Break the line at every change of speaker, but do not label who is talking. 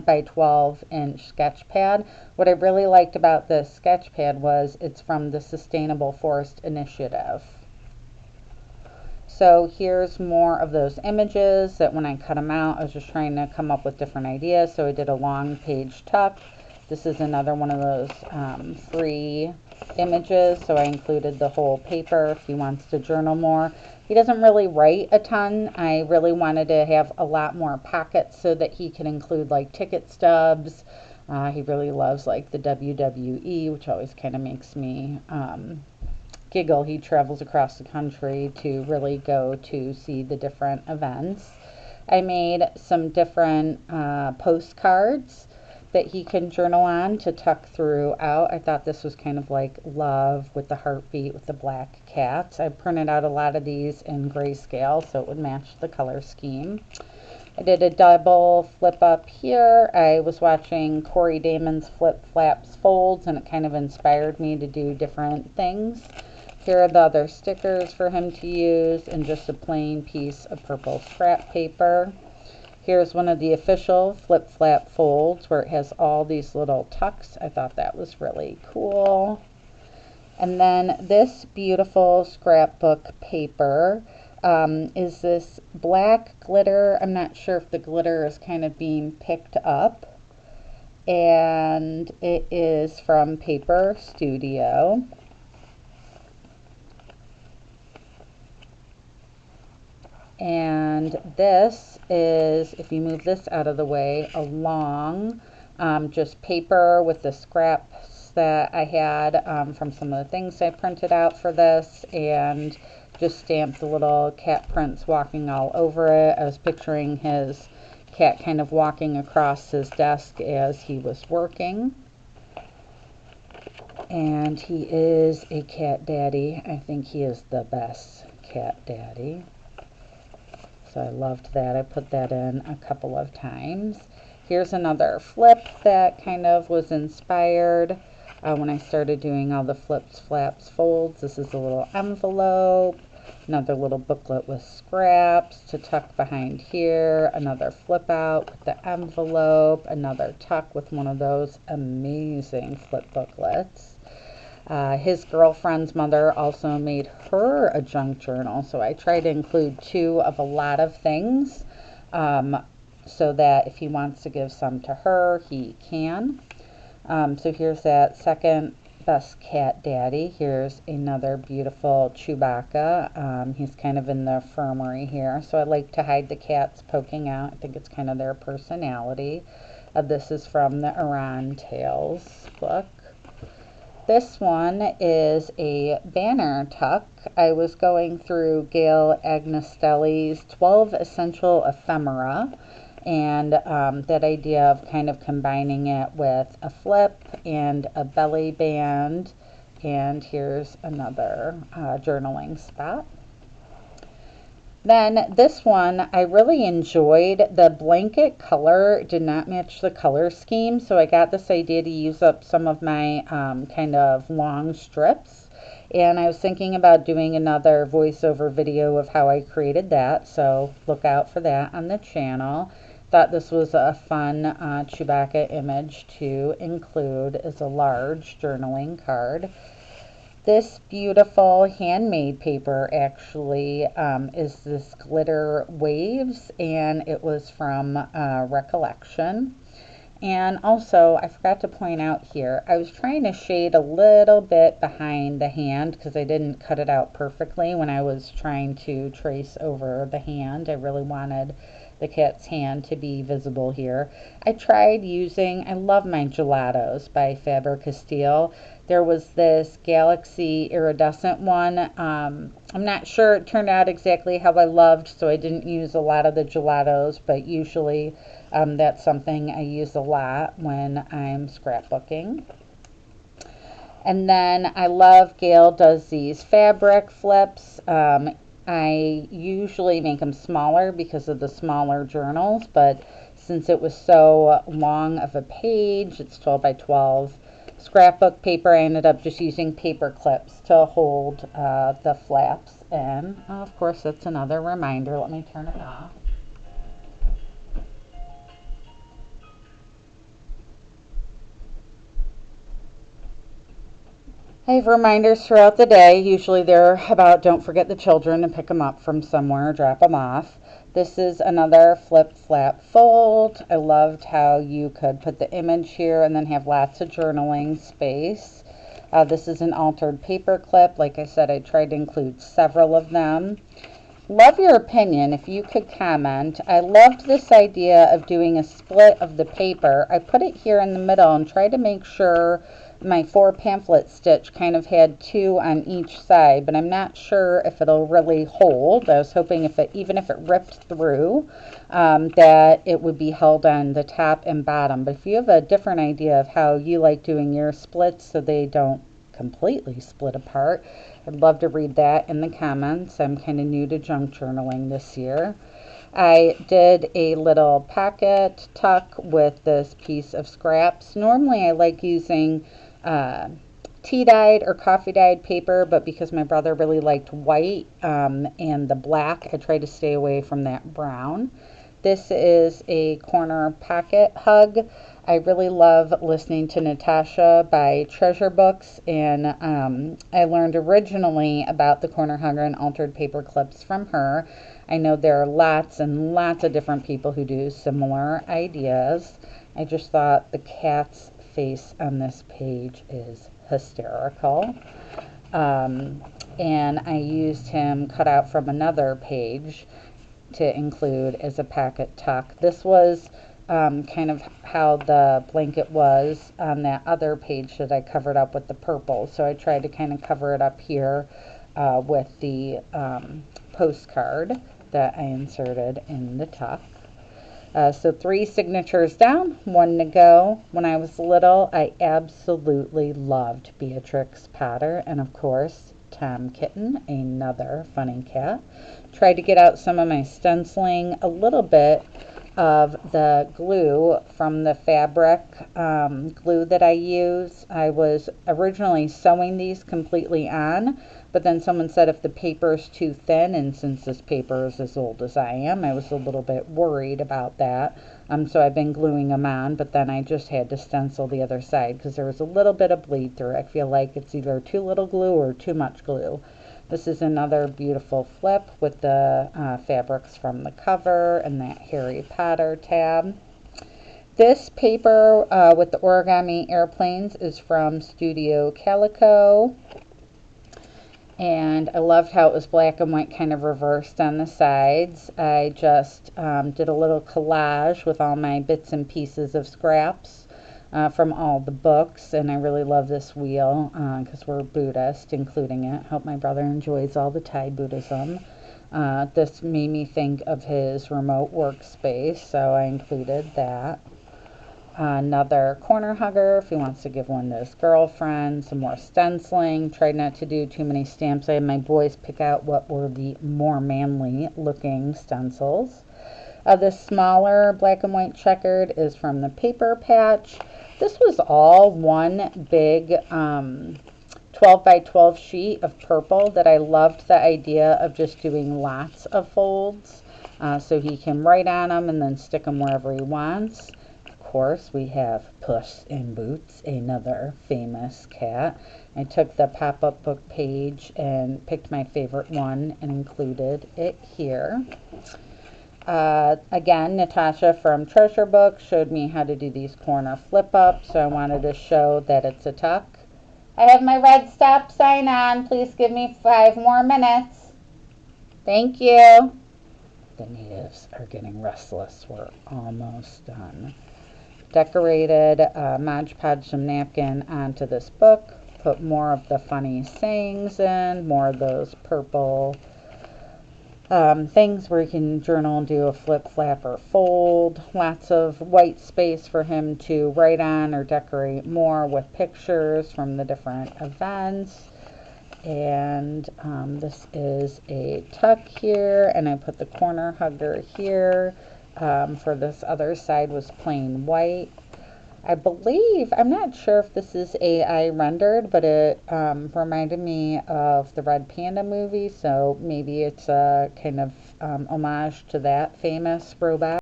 by 12 inch sketch pad. What I really liked about this sketch pad was it's from the Sustainable Forest Initiative. So here's more of those images that when I cut them out, I was just trying to come up with different ideas. So I did a long page tuck. This is another one of those free images. So I included the whole paper if he wants to journal more. He doesn't really write a ton. I really wanted to have a lot more pockets so that he can include like ticket stubs. He really loves like the WWE, which always kind of makes me giggle. He travels across the country to really go to see the different events. I made some different postcards that he can journal on to tuck throughout. I thought this was kind of like love with the heartbeat with the black cats. I printed out a lot of these in grayscale so it would match the color scheme. I did a double flip up here. I was watching Corey Damon's Flip Flaps Folds and it kind of inspired me to do different things. Here are the other stickers for him to use and just a plain piece of purple scrap paper. Here's one of the official Flip Flap Folds where it has all these little tucks. I thought that was really cool. And then this beautiful scrapbook paper is this black glitter. I'm not sure if the glitter is kind of being picked up. And it is from Paper Studio. And this is, if you move this out of the way, a long just paper with the scraps that I had from some of the things I printed out for this, and just stamped the little cat prints walking all over it. I was picturing his cat kind of walking across his desk as he was working. And he is a cat daddy. I think he is the best cat daddy. So I loved that. I put that in a couple of times. Here's another flip that kind of was inspired when I started doing all the flips, flaps, folds. This is a little envelope. Another little booklet with scraps to tuck behind here. Another flip out with the envelope. Another tuck with one of those amazing flip booklets. His girlfriend's mother also made her a junk journal, so I try to include two of a lot of things so that if he wants to give some to her, he can. So here's that second best cat daddy. Here's another beautiful Chewbacca. He's kind of in the infirmary here, so I like to hide the cats poking out. I think it's kind of their personality. This is from the Iran Tales book. This one is a banner tuck. I was going through Gail Agnestelli's 12 Essential Ephemera, and that idea of kind of combining it with a flip and a belly band. And here's another journaling spot. Then this one, I really enjoyed. The blanket color did not match the color scheme, so I got this idea to use up some of my kind of long strips. And I was thinking about doing another voiceover video of how I created that, so look out for that on the channel. Thought this was a fun Chewbacca image to include as a large journaling card. This beautiful handmade paper actually is this glitter waves, and it was from Recollection. And also, I forgot to point out here, I was trying to shade a little bit behind the hand because I didn't cut it out perfectly when I was trying to trace over the hand. I really wanted the cat's hand to be visible here. I tried using, I love my gelatos by Faber-Castell. There was this Galaxy iridescent one. I'm not sure it turned out exactly how I loved, so I didn't use a lot of the gelatos, but usually that's something I use a lot when I'm scrapbooking. And then I love Gail does these fabric flips. I usually make them smaller because of the smaller journals, but since it was so long of a page, it's 12 by 12 scrapbook paper, I ended up just using paper clips to hold the flaps in. Of course, that's another reminder. Let me turn it off. I have reminders throughout the day. Usually they're about don't forget the children and pick them up from somewhere, drop them off. This is another flip flap fold. I loved how you could put the image here and then have lots of journaling space. This is an altered paper clip. Like I said, I tried to include several of them. Love your opinion if you could comment. I loved this idea of doing a split of the paper. I put it here in the middle and tried to make sure my 4 pamphlet stitch kind of had 2 on each side, but I'm not sure if it'll really hold. I was hoping if it, even if it ripped through, that it would be held on the top and bottom. But if you have a different idea of how you like doing your splits so they don't completely split apart, I'd love to read that in the comments. I'm kind of new to junk journaling this year. I did a little pocket tuck with this piece of scraps. Normally I like using tea dyed or coffee dyed paper, but because my brother really liked white and the black, I tried to stay away from that brown. This is a corner pocket hug. I really love listening to Natasha by Treasure Books, and I learned originally about the corner hugger and altered paper clips from her. I know there are lots and lots of different people who do similar ideas. I just thought the cat's face on this page is hysterical. And I used him cut out from another page to include as a pocket tuck. This was kind of how the blanket was on that other page that I covered up with the purple. So I tried to kind of cover it up here with the postcard that I inserted in the tuck. So 3 signatures down, 1 to go. When I was little, I absolutely loved Beatrix Potter and, of course, Tom Kitten, another funny cat. Tried to get out some of my stenciling, a little bit of the glue from the fabric glue that I use. I was originally sewing these completely on, but then someone said if the paper is too thin, and since this paper is as old as I am, I was a little bit worried about that. So I've been gluing them on, but then I just had to stencil the other side because there was a little bit of bleed through. I feel like it's either too little glue or too much glue. This is another beautiful flip with the fabrics from the cover and that Harry Potter tab. This paper with the origami airplanes is from Studio Calico. And I loved how it was black and white kind of reversed on the sides. I just did a little collage with all my bits and pieces of scraps from all the books, and I really love this wheel because we're Buddhist, including it. Hope my brother enjoys all the Thai Buddhism. This made me think of his remote workspace, so I included that. Another corner hugger if he wants to give one to his girlfriend. Some more stenciling. Tried not to do too many stamps. I had my boys pick out what were the more manly looking stencils. This smaller black and white checkered is from the Paper Patch. This was all one big 12 by 12 sheet of purple that I loved the idea of just doing lots of folds so he can write on them and then stick them wherever he wants. Of course, we have Puss in Boots, another famous cat. I took the pop-up book page and picked my favorite one and included it here. Again, Natasha from Treasure Book showed me how to do these corner flip-ups, so I wanted to show that it's a tuck. I have my red stop sign on. Please give me 5 more minutes. Thank you. The natives are getting restless. We're almost done. Decorated Mod Podge some napkin onto this book. Put more of the funny sayings in, more of those purple things where you can journal and do a flip, flap, or fold. Lots of white space for him to write on or decorate more with pictures from the different events. And this is a tuck here, and I put the corner hugger here. For this other side was plain white. I believe, I'm not sure if this is AI rendered, but it reminded me of the Red Panda movie, so maybe it's a kind of homage to that famous robot.